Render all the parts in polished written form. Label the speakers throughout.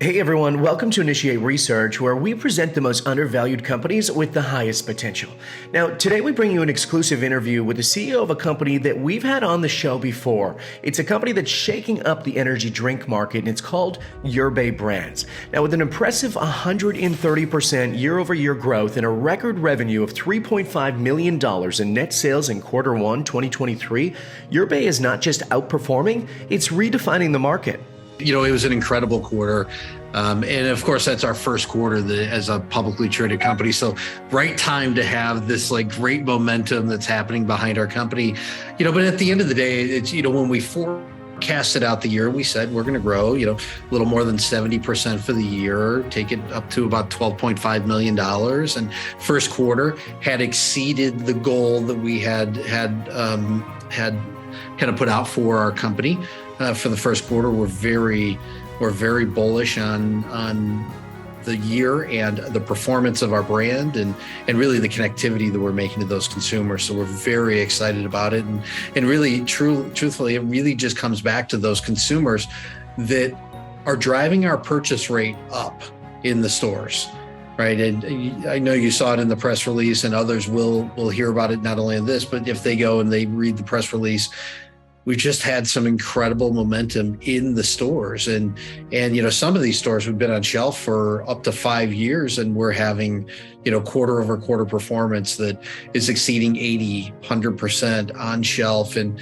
Speaker 1: Hey everyone, welcome to Initiate Research, where we present the most undervalued companies with the highest potential. Now, today we bring you an exclusive interview with the CEO of a company that we've had on the show before. It's a company that's shaking up the energy drink market, and it's called YERBE Brands. Now, with an impressive 130% year-over-year growth and a record revenue of $3.5 million in net sales in Q1 2023, YERBE is not just outperforming, it's redefining the market.
Speaker 2: It was an incredible quarter. And of course, that's our first quarter as a publicly traded company. So right time to have this great momentum that's happening behind our company. But at the end of the day, it's, when we forecasted out the year, we said we're going to grow, a little more than 70% for the year, take it up to about $12.5 million. And first quarter had exceeded the goal that we had kind of put out for our company. For the first quarter, we're very bullish on the year and the performance of our brand and really the connectivity that we're making to those consumers. So we're very excited about it. And really, truthfully, it really just comes back to those consumers that are driving our purchase rate up in the stores. Right. And I know you saw it in the press release, and others will hear about it not only in this, but if they go and they read the press release. We've just had some incredible momentum in the stores. And some of these stores we've been on shelf for up to 5 years, and we're having, quarter over quarter performance that is exceeding 100% on shelf. And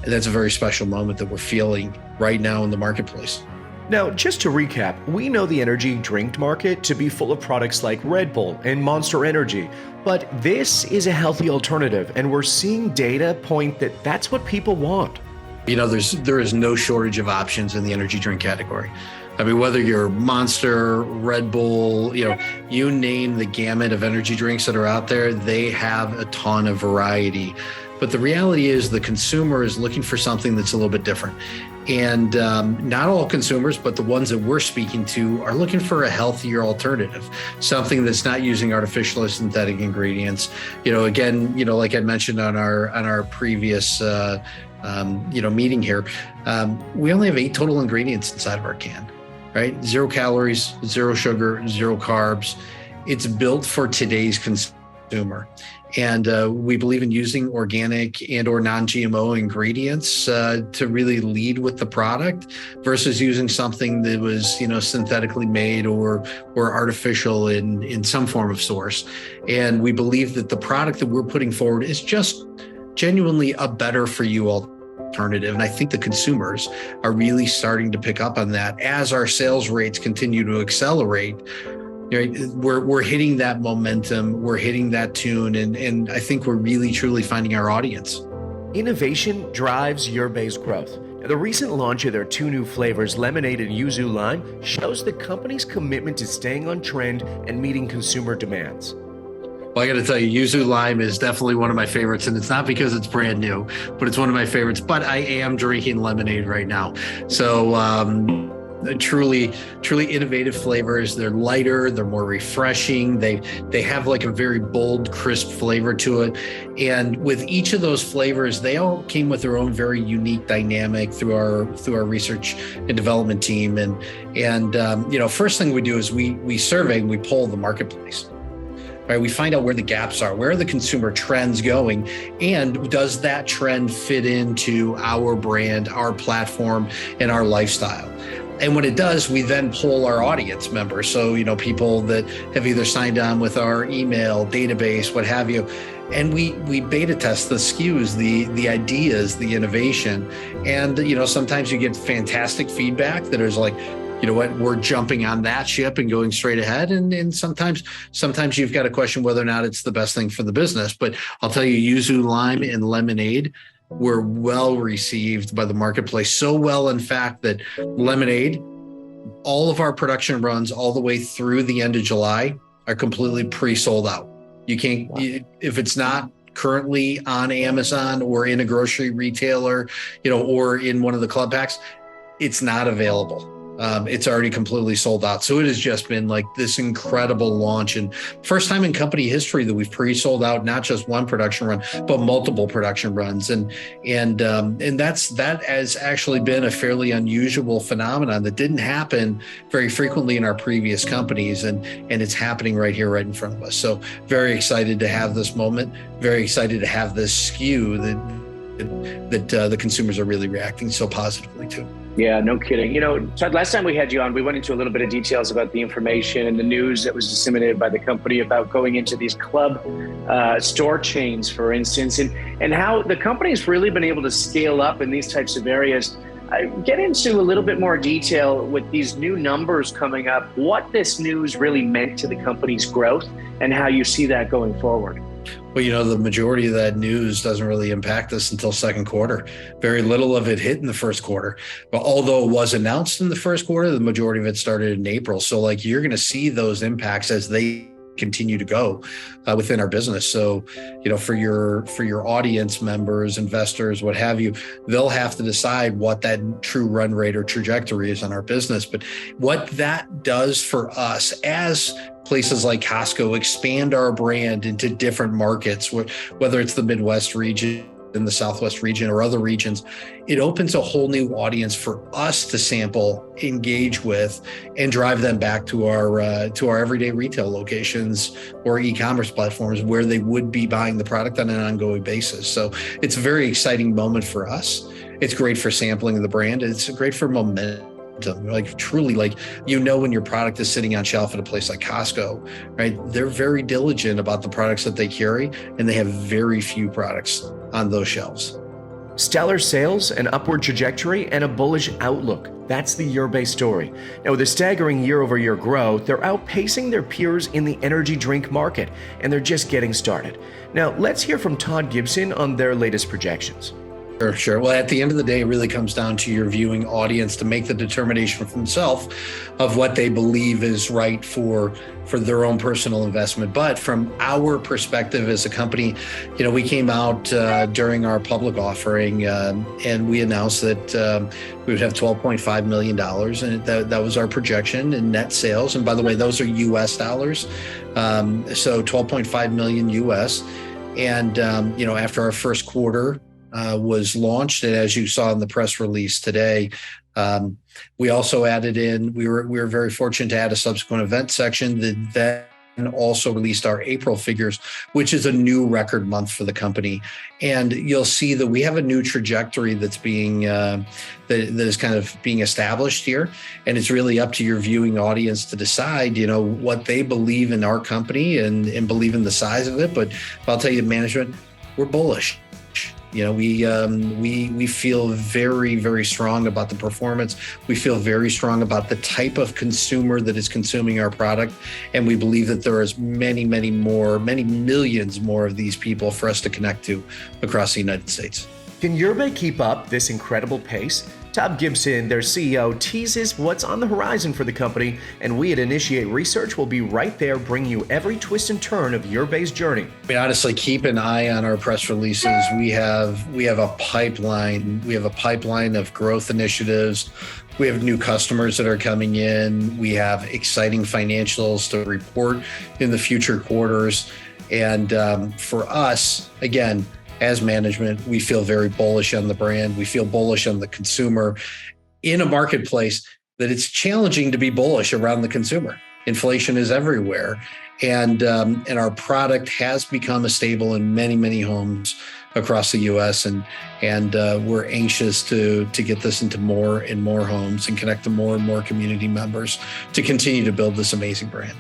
Speaker 2: that's a very special moment that we're feeling right now in the marketplace.
Speaker 1: Now, just to recap, we know the energy drink market to be full of products like Red Bull and Monster Energy, but this is a healthy alternative, and we're seeing data point that that's what people want.
Speaker 2: There is no shortage of options in the energy drink category. I mean, whether you're Monster, Red Bull, you name the gamut of energy drinks that are out there, they have a ton of variety. But the reality is the consumer is looking for something that's a little bit different. And not all consumers, but the ones that we're speaking to are looking for a healthier alternative, something that's not using artificial or synthetic ingredients. Again, like I mentioned on our previous meeting here, we only have 8 total ingredients inside of our can, right? 0 calories, 0 sugar, 0 carbs. It's built for today's consumer. And we believe in using organic and or non-GMO ingredients to really lead with the product versus using something that was, synthetically made or artificial in some form of source. And we believe that the product that we're putting forward is just genuinely a better for you alternative. And I think the consumers are really starting to pick up on that as our sales rates continue to accelerate. We're hitting that momentum, we're hitting that tune, and I think we're really truly finding our audience.
Speaker 1: Innovation drives YERBE's growth. Now, the recent launch of their 2 new flavors, lemonade and yuzu lime, shows the company's commitment to staying on trend and meeting consumer demands.
Speaker 2: Well, I got to tell you, yuzu lime is definitely one of my favorites, and it's not because it's brand new, but it's one of my favorites. But I am drinking lemonade right now, so. Truly innovative flavors. They're lighter, they're more refreshing. They have a very bold, crisp flavor to it. And with each of those flavors, they all came with their own very unique dynamic through our research and development team. And first thing we do is we survey and we poll the marketplace. Right, we find out where the gaps are, where are the consumer trends going, and does that trend fit into our brand, our platform, and our lifestyle? And when it does, we then poll our audience members. So, people that have either signed on with our email database, what have you. And we beta test the SKUs, the ideas, the innovation. And, sometimes you get fantastic feedback that is we're jumping on that ship and going straight ahead. And sometimes you've got to question whether or not it's the best thing for the business. But I'll tell you, yuzu lime and lemonade were well received by the marketplace. So well, in fact, that lemonade, all of our production runs all the way through the end of July are completely pre-sold out. You can't, if it's not currently on Amazon or in a grocery retailer, or in one of the club packs, it's not available. It's already completely sold out. So it has just been like this incredible launch, and first time in company history that we've pre-sold out not just one production run, but multiple production runs. And that has actually been a fairly unusual phenomenon that didn't happen very frequently in our previous companies. And it's happening right here, right in front of us. So very excited to have this moment, very excited to have this SKU that the consumers are really reacting so positively to.
Speaker 1: Yeah, no kidding. Todd, last time we had you on, we went into a little bit of details about the information and the news that was disseminated by the company about going into these club store chains, for instance, and how the company's really been able to scale up in these types of areas. Get into a little bit more detail with these new numbers coming up, what this news really meant to the company's growth and how you see that going forward.
Speaker 2: Well, the majority of that news doesn't really impact us until second quarter. Very little of it hit in the first quarter. But although it was announced in the first quarter, the majority of it started in April. So you're going to see those impacts as they continue to go within our business. So, for your audience members, investors, what have you, they'll have to decide what that true run rate or trajectory is on our business. But what that does for us as places like Costco expand our brand into different markets, whether it's the Midwest region, in the Southwest region or other regions, it opens a whole new audience for us to sample, engage with, and drive them back to our everyday retail locations or e-commerce platforms where they would be buying the product on an ongoing basis. So it's a very exciting moment for us. It's great for sampling of the brand. It's great for momentum. Truly, when your product is sitting on shelf at a place like Costco, right? They're very diligent about the products that they carry, and they have very few products on those shelves.
Speaker 1: Stellar sales, an upward trajectory, and a bullish outlook. That's the Yerbae story. Now, with a staggering year-over-year growth, they're outpacing their peers in the energy drink market, and they're just getting started. Now, let's hear from Todd Gibson on their latest projections.
Speaker 2: Sure. Well, at the end of the day, it really comes down to your viewing audience to make the determination for themselves of what they believe is right for their own personal investment. But from our perspective as a company, we came out during our public offering and we announced that we would have $12.5 million. And that was our projection in net sales. And by the way, those are US dollars. So 12.5 million US. And, after our first quarter, was launched, and as you saw in the press release today, we also added in. We were very fortunate to add a subsequent event section that then also released our April figures, which is a new record month for the company. And you'll see that we have a new trajectory that's being that is kind of being established here, and it's really up to your viewing audience to decide, what they believe in our company and believe in the size of it. But I'll tell you, management, we're bullish. We feel very, very strong about the performance. We feel very strong about the type of consumer that is consuming our product. And we believe that there is many millions more of these people for us to connect to across the United States.
Speaker 1: Can Yerbae keep up this incredible pace? Todd Gibson, their CEO, teases what's on the horizon for the company, and we at Initiate Research will be right there bringing you every twist and turn of Yerbae's journey.
Speaker 2: Honestly, keep an eye on our press releases. We have a pipeline. We have a pipeline of growth initiatives. We have new customers that are coming in. We have exciting financials to report in the future quarters. And for us, again, as management, we feel very bullish on the brand. We feel bullish on the consumer in a marketplace that it's challenging to be bullish around the consumer. Inflation is everywhere. And our product has become a staple in many homes across the U.S. And we're anxious to get this into more and more homes and connect to more and more community members to continue to build this amazing brand.